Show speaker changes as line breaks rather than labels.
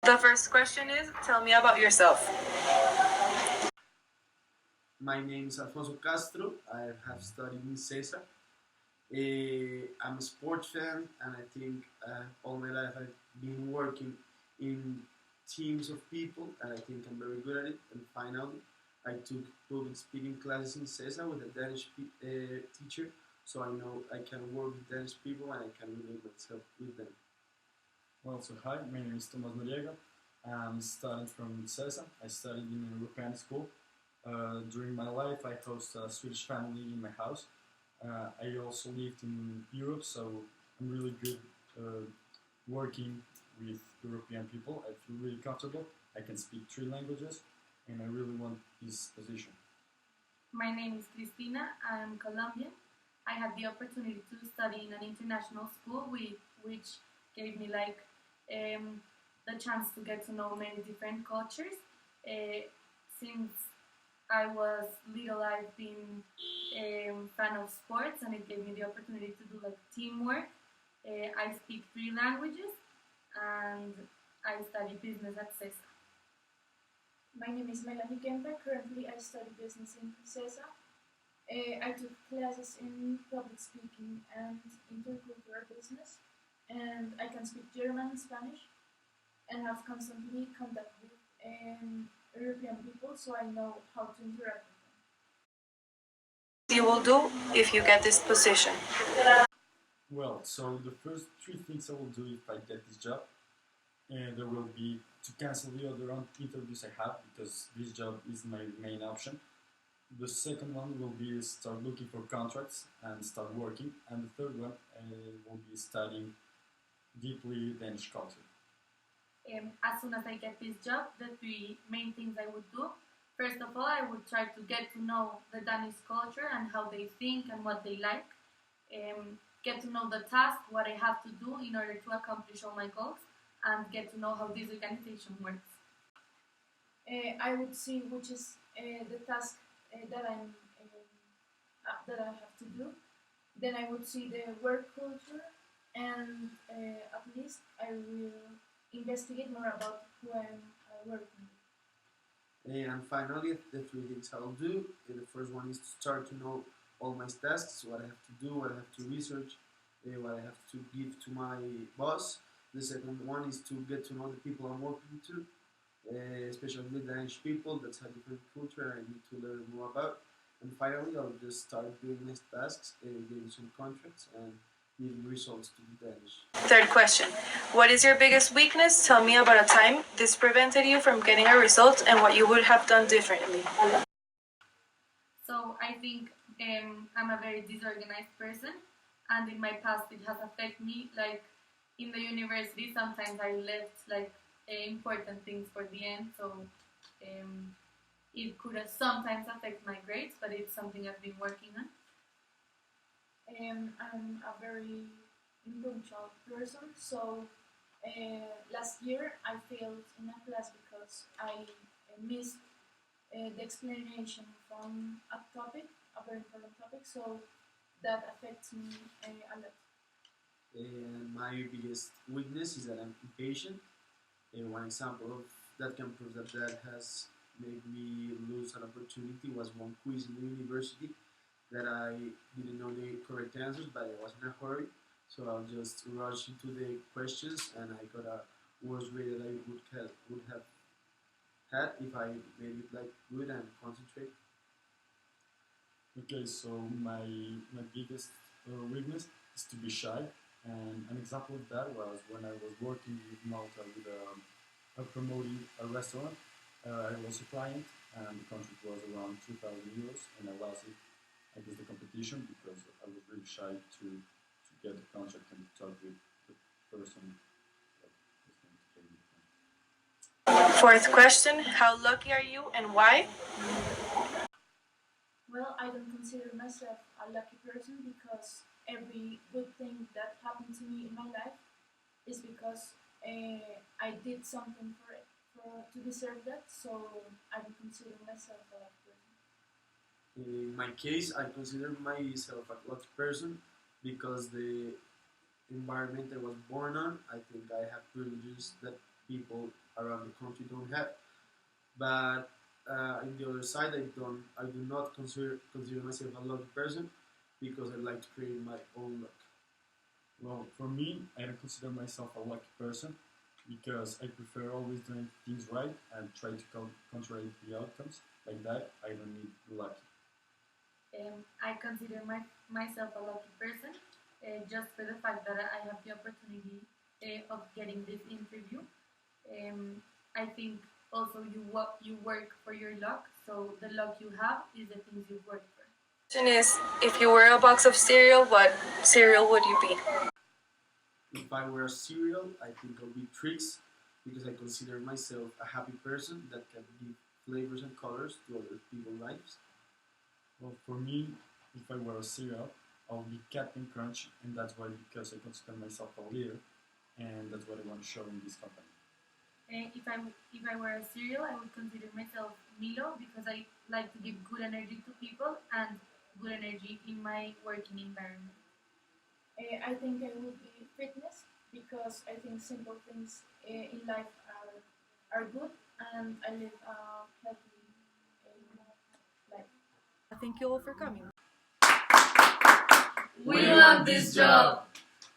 The first question is, tell me about yourself.
My name is Alfonso Castro. I have studied in CESA. I'm a sports fan, and I think all my life I've been working in teams of people, and I think I'm very good at it. And finally, I took public speaking classes in CESA with a Danish teacher, so I know I can work with Danish people and I can relate myself with them.
Well, so hi, my name is Tomas Noriega. I'm studying from CESA. I studied in a European school. During my life, I host a Swedish family in my house. I also lived in Europe, so I'm really good working with European people. I feel really comfortable. I can speak 3 languages, and I really want this position.
My name is Cristina. I'm Colombian. I had the opportunity to study in an international school, which gave me the chance to get to know many different cultures. Since I was little, I've been a fan of sports, and it gave me the opportunity to do teamwork. I speak 3 languages, and I study business at CESA.
My name is Melanie Kemper. Currently, I study business in CESA. I took classes in public speaking and intercultural business, and I can speak German and Spanish, and have constantly contact with European people, so I know how to interact with them.
What you will do if you get this position?
Well, so the first 3 things I will do if I get this job, and there will be to cancel the other interviews I have, because this job is my main option. The second one will be start looking for contracts and start working, and the third one will be studying deeply Danish culture.
As soon as I get this job, the 3 main things I would do. First of all, I would try to get to know the Danish culture and how they think and what they like. Get to know the task, what I have to do in order to accomplish all my goals, and get to know how this organization works.
I would see which is the task that I have to do. Then I would see the work culture, and at least I will investigate more about who I'm working with.
And finally, the 3 things I'll do. The first one is to start to know all my tasks, what I have to do, what I have to research, what I have to give to my boss. The second one is to get to know the people I'm working to, especially the Danish people. That's a different culture I need to learn more about. And finally, I'll just start doing my tasks, getting some contracts, and giving results to the Danish.
Third question, what is your biggest weakness? Tell me about a time this prevented you from getting a result and what you would have done differently.
So I think I'm a very disorganized person, and in my past it has affected me. In the university, sometimes I left important things for the end, so it could sometimes affect my grades, but it's something I've been working on.
I'm a very impunctual person, so last year I failed in a class because I missed the explanation from a topic, a very important topic, so that affects me a lot.
My biggest weakness is that I'm impatient. One example of that can prove that has made me lose an opportunity was one quiz in the university that I didn't know the correct answers, but I was in a hurry, so I'll just rush into the questions, and I got a worse grade that I would have had if I made it good and concentrate.
Okay, so my biggest weakness is to be shy, and an example of that was when I was working with Malta with promoting a restaurant. I was a client, and the contract was around 2,000 euros, and I lost it against the competition because I was really shy to get the contract and talk with the person that was going to take the contract.
Fourth question, how lucky are you and why?
Well, I don't consider myself a lucky person because every good thing that happened to me in my life is because I did something for it, to deserve that, so I don't consider myself a lucky person.
In my case, I consider myself a lucky person because the environment I was born on, I think I have privileges that people around the country don't have. But in the other side, I do not consider myself a lucky person because I like to create my own luck.
Well, for me, I don't consider myself a lucky person because I prefer always doing things right and try to control the outcomes. Like that, I don't need lucky.
I consider myself a lucky person just for the fact that I have the opportunity of getting this interview. I think also you work for your luck, so the luck you have is the things you've worked for.
Question is, if you were a box of cereal, what cereal would you be?
If I were a cereal, I think I'll be Trix because I consider myself a happy person that can give flavors and colors to other people's lives.
Well, for me, if I were a cereal, I'll be Captain Crunch, and that's why because I consider myself a leader, and that's what I want to show in this company.
If I were a cereal, I would consider myself Milo because I like to give good energy to people and good energy in my working environment.
I think I will be fitness because I think simple things in life are good and I live a healthy life.
Thank you all for coming.
We love this job.